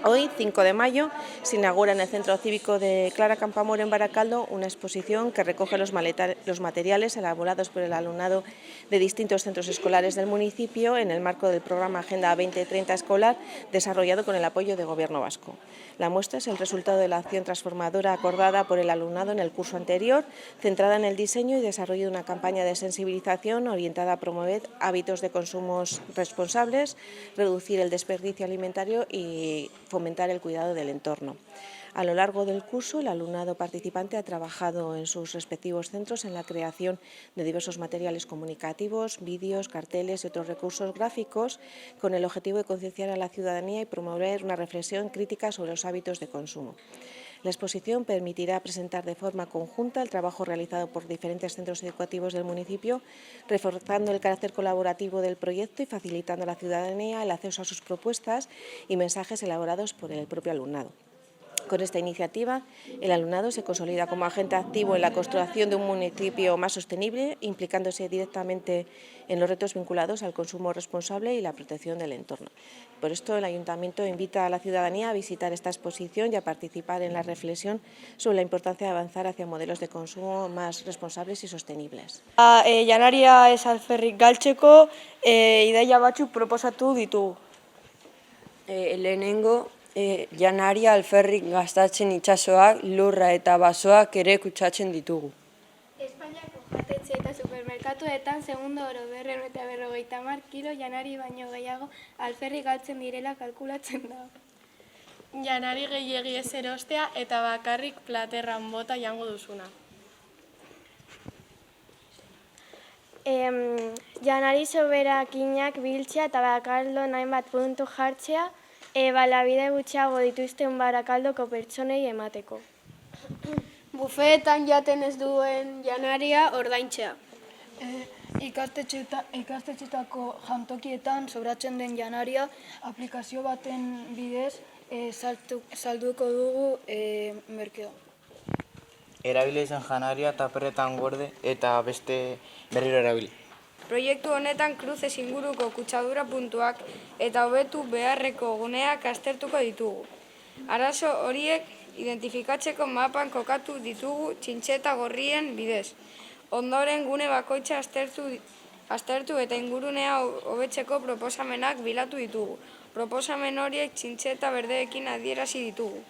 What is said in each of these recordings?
Hoy, 5 de mayo, se inaugura en el Centro Cívico de Clara Campoamor en Baracaldo una exposición que recoge los materiales elaborados por el alumnado de distintos centros escolares del municipio en el marco del programa Agenda 2030 escolar desarrollado con el apoyo del Gobierno vasco. La muestra es el resultado de la acción transformadora acordada por el alumnado en el curso anterior, centrada en el diseño y desarrollo de una campaña de sensibilización orientada a promover hábitos de consumos responsables, reducir el desperdicio alimentario y fomentar el cuidado del entorno. A lo largo del curso, el alumnado participante ha trabajado en sus respectivos centros en la creación de diversos materiales comunicativos, vídeos, carteles y otros recursos gráficos con el objetivo de concienciar a la ciudadanía y promover una reflexión crítica sobre los hábitos de consumo. La exposición permitirá presentar de forma conjunta el trabajo realizado por diferentes centros educativos del municipio, reforzando el carácter colaborativo del proyecto y facilitando a la ciudadanía el acceso a sus propuestas y mensajes elaborados por el propio alumnado. Con esta iniciativa, el alumnado se consolida como agente activo en la construcción de un municipio más sostenible, implicándose directamente en los retos vinculados al consumo responsable y la protección del entorno. Por esto, el Ayuntamiento invita a la ciudadanía a visitar esta exposición y a participar en la reflexión sobre la importancia de avanzar hacia modelos de consumo más responsables y sostenibles. Janaria ez alferrik galtzeko ideia batzuk proposatu ditugu. Lehenengo, janaria alferrik gastatzen itsasoak, lurra eta basoak ere kutsatzen ditugu. Espainiako jatetxe eta supermerkatuetan segundo oro 250 kilo janari baino gehiago alferrik galtzen direla kalkulatzen da. Janari gehiegi ez erostea eta bakarrik platerran bota jango duzuna. Janari soberakinak biltzea eta Barakaldon hainbat puntu jartzea, balabide gutxiago dituzten Barakaldoko pertsonei emateko. Bufeetan jaten ez duen janaria ordaintzea. Ikastetxetako jantokietan sobratzen den janaria aplikazio baten bidez salduko dugu merkean. Erabili izan janaria taperretan gorde eta beste berriro erabili. Proiektu honetan kruzes inguruko kutsadura puntuak eta hobetu beharreko guneak aztertuko ditugu. Arazo horiek identifikatzeko mapan kokatu ditugu txintxeta gorrien bidez. Ondoren gune bakoitza aztertu eta ingurunea hobetzeko proposamenak bilatu ditugu. Proposamen horiek txintxeta berdeekin adierazi ditugu.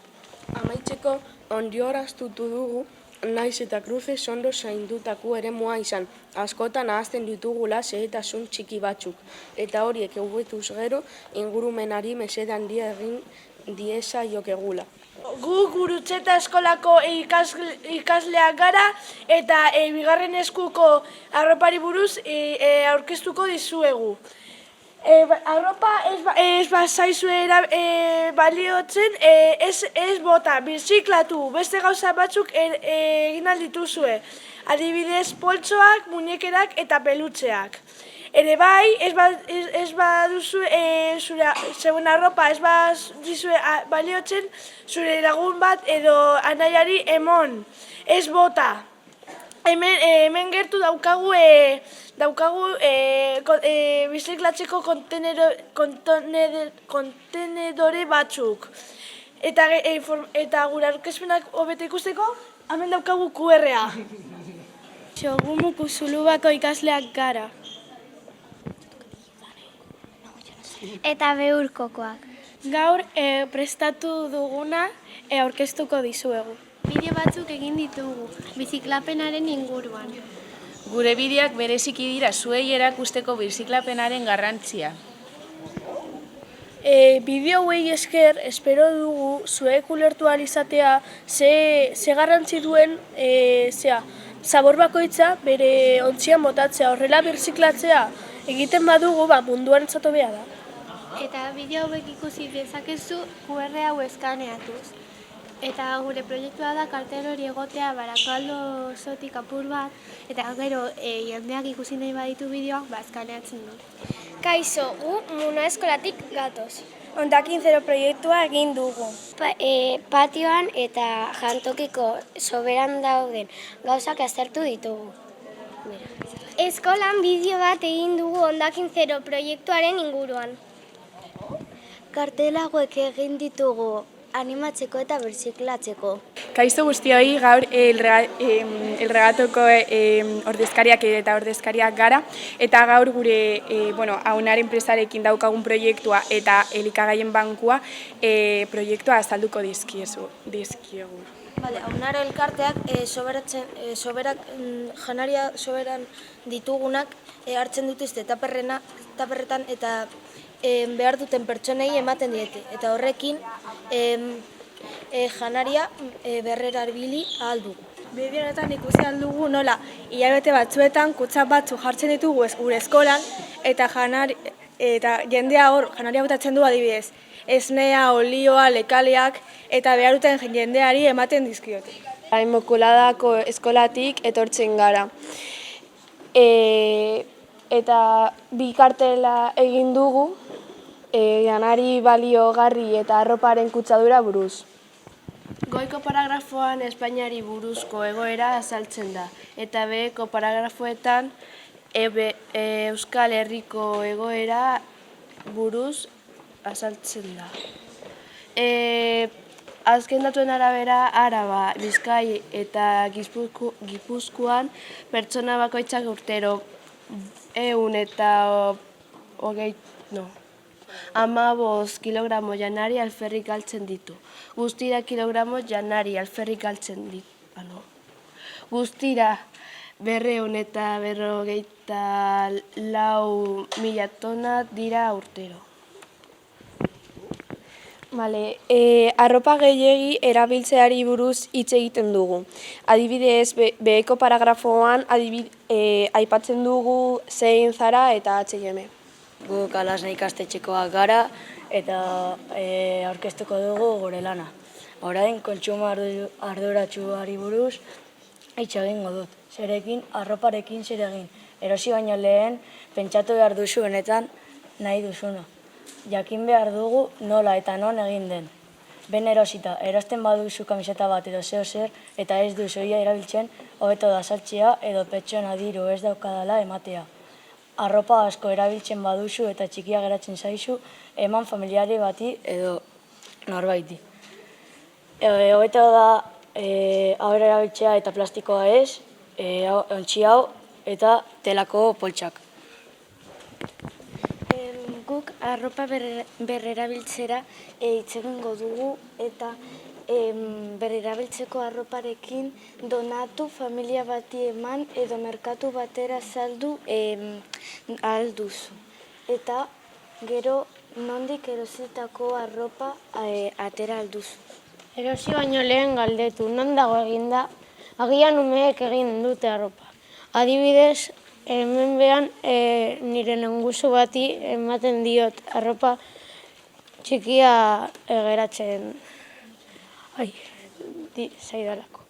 Amaitzeko ondioraztutu dugu, naiz eta kruzez ondo zaindutako eremua izan. Askotan ahazten ditugula xehetasun txiki batzuk, eta horiek hobetuz gero ingurumenari mesede handia egin diezaiokegula. Gu Gurutzeta eskolako ikasleak gara eta bigarren eskuko arropari buruz aurkeztuko dizuegu. Arropa ez bazaizue baliotzen, ez bota, birziklatu, beste gauza batzuk egin aldituzue. Adibidez, poltsoak, muñekerak eta pelutzeak. Ere bai, ez baduzu zeuen arropa, ez badizue baliotzen, zure lagun bat edo anaiari emon, ez bota. Hemen gertu daukagu biziklatzeko kontenedore batzuk. Eta gure aurkezpenak hobeto ikusteko, hemen daukagu QR-a. Txogumuku Zulubako ikasleak gara. Eta Beurkokoak. Gaur prestatu duguna aurkeztuko dizuegu. Bideo batzuk egin ditugu, biziklapenaren inguruan. Gure bideak bereziki dira zuei erakusteko biziklapenaren garrantzia. Bideo hauei esker, espero dugu zuek ulertu ahal izatea ze garrantzi duen zabor bakoitza bere ontzian botatzea, horrela birziklatzea egiten badugu munduan zato beha da. Eta bideo hauek ikusi dezakezu QR hau eskaneatuz. Eta gure proiektua da kartel hori egotea Barakaldo osotik apur bat, eta gero jendeak ikusi nahi baditu bideoak eskaneatzen du. Kaixo, gu Muna eskolatik gatoz. Hondakin zero proiektua egin dugu. Patioan eta jantokiko soberan dauden gauzak aztertu ditugu. Eskolan bideo bat egin dugu Hondakin zero proiektuaren inguruan. kartel hauek egin ditugu animatzeko eta birziklatzeko. Kaixo guztioi, gaur elregatoko ordezkariak eta ordezkariak gara, eta gaur gure Aunar enpresarekin daukagun proiektua eta elikagaien bankua proiektua azalduko dizkiegu. Aunar elkarteak janaria soberan ditugunak hartzen dituzte taperretan eta behar duten pertsonei ematen diete. Eta horrekin janaria berrerabili ahal dugu. Bide honetan ikusi ahal dugu nola hilabete batzuetan kutxa batzuk jartzen ditugu gure eskolan eta jendea hor janaria botatzen du adibidez. Esnea, olioa, lekaleak eta behar duten jendeari ematen dizkiote. Immakuladako eskolatik etortzen gara. Eta bi kartela egin dugu janari baliogarri eta arroparen kutsadura buruz. Goiko paragrafoan Espainiari buruzko egoera azaltzen da, eta beheko paragrafoetan Euskal Herriko egoera buruz azaltzen da. Azken datuen arabera, Araba, Bizkai eta Gipuzkoan pertsona bakoitzak urtero 15 kilogramo janari alferrik galtzen ditu. Guztira kilogramo janari alferrik galtzen ditu. Guztira 254.000 tona dira urtero. Arropa gehiegi erabiltzeari buruz hitz egiten dugu. Adibidez, beheko paragrafoan aipatzen dugu Zein, Zara eta H&M. Guk Alasna ikastetxekoak gara eta aurkeztuko dugu gure lana. Orain kontsumo arduratsuari buruz hitz egingo dut. Zerekin, arroparekin zer egin. Erosi baino lehen, pentsatu behar duzu benetan nahi duzuna. Jakin behar dugu nola eta non egin den. Ben erosita, erosten baduzu kamiseta bat edo zer eta ez duzu ia erabiltzen, hobeto da saltzea edo pertsona diru ez daukadala ematea. Arropa asko erabiltzen baduzu eta txikia geratzen zaizu, eman familiari bati edo norbaiti. Hobeto da hau erabiltzea eta plastikoa ez, ontsi hau eta telako poltsak. Guk arropa berrerabiltzera hitz egingo dugu eta berrerabiltzeko arroparekin donatu familia bati eman edo merkatu batera saldu ahal duzu. Eta gero nondik erositako arropa atera ahal duzu. Erosi baino lehen galdetu, non dago eginda, agian umeek egin dute arropa. Adibidez, hemen behan nire nenguzu bati ematen diot arropa txikia geratzen zaidalako.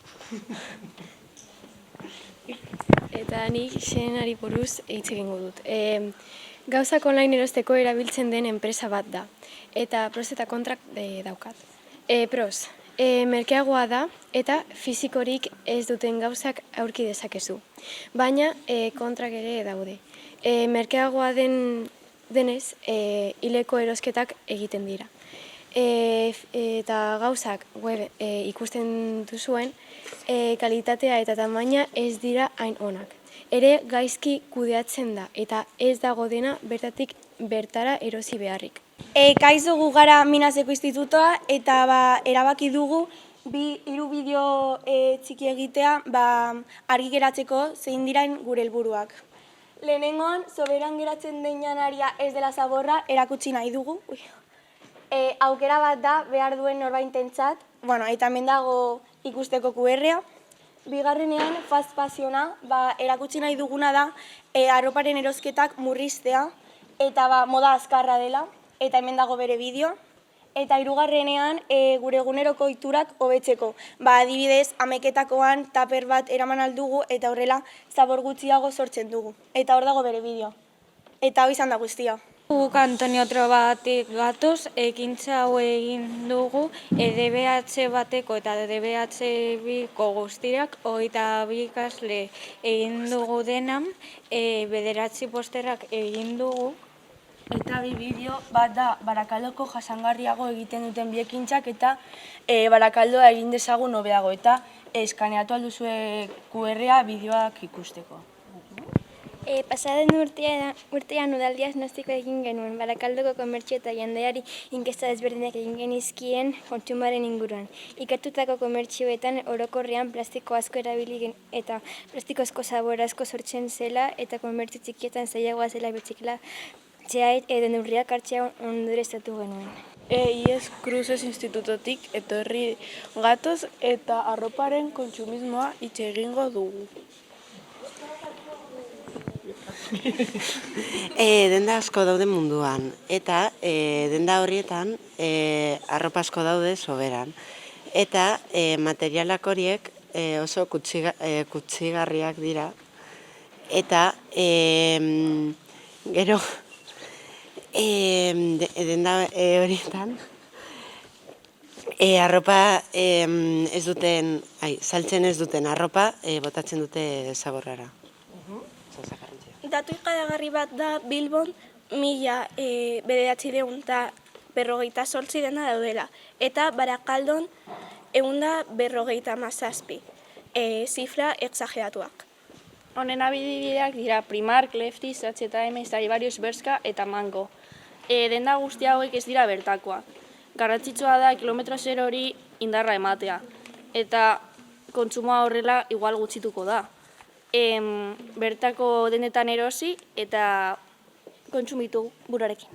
Eta nik xenari buruz hitz egingo dut. Gauzak online erosteko erabiltzen den enpresa bat da, eta pros eta kontrak daukat. Pros, merkeagoa da eta fizikorik ez duten gauzak aurki dezakezu, baina kontrak ere daude. Merkeagoa denez, hileko erosketak egiten dira. Eta gauzak web ikusten duzuen, kalitatea eta tamaina ez dira hain onak. Ere gaizki kudeatzen da eta ez dago dena bertatik bertara erosi beharrik. Kaixo gu gara Minaseko institutoa eta erabaki dugu 3 bideo txiki egitea argi geratzeko zein dirain gure helburuak. Lehenengoan, soberan geratzen den janaria ez dela zaborra erakutsi nahi dugu. Aukera bat da behar duen norbaitentzat, eta hemen dago ikusteko QR-a. Bigarrenean, fast fashiona, erakutsi nahi duguna da arroparen erosketak murriztea eta moda azkarra dela, eta hemen dago bere bideo. Eta hirugarrenean, gure eguneroko ohiturak hobetzeko. Adibidez, ameketakoan taper bat eraman aldugu eta horrela zabor gutxiago sortzen dugu. Eta hor dago bere bideo. Eta hau izan da guztia. Guk Antonio Trobatik gatoz, ekintza hau egin dugu EDBH bateko eta EDBH biko guztirak, 22 ikasle egin dugu denan, 9 posterrak egin dugu, Eta bi bideo bat da Barakaldoko jasangarriago egiten duten biekintzak eta Barakaldoa egin dezagun hobeago eta eskaneatu alduzue QR-a bideoak ikusteko. Pasaden urtean udaldia diagnostiko egin genuen, Barakaldoko komertzio eta jendeari inkesta desberdinak egin genizkien kontsumoaren inguruan. Ikertutako komertzioetan orokorrean plastiko asko erabili eta plastiko asko zabor asko sortzen zela eta komertzio txikietan zailagoa zela birziklatzea edo neurriak hartzea ondorioztatu genuen. IES Cruces Institutotik etorri gatoz eta arroparen kontsumismoa hitz egingo dugu. Denda asko daude munduan, eta denda horietan arropa asko daude soberan. Eta materialak horiek oso kutsigarriak dira. Eta gero denda horietan arropa saltzen ez duten arropa botatzen dute zaborrara. Datu ikaragarri bat da Bilbon 1958 dena daudela. Eta Barakaldon 157, zifra exageratuak. Honen adibideak dira Primark, Lefties, H&M, Stradivarius, Bershka eta Mango. Denda guzti hauek ez dira bertakoa. Garrantzitsua da kilometro zero hori indarra ematea. Eta kontsumoa horrela igual gutxituko da. Bertako denetan erosi eta kontsumitu burarekin.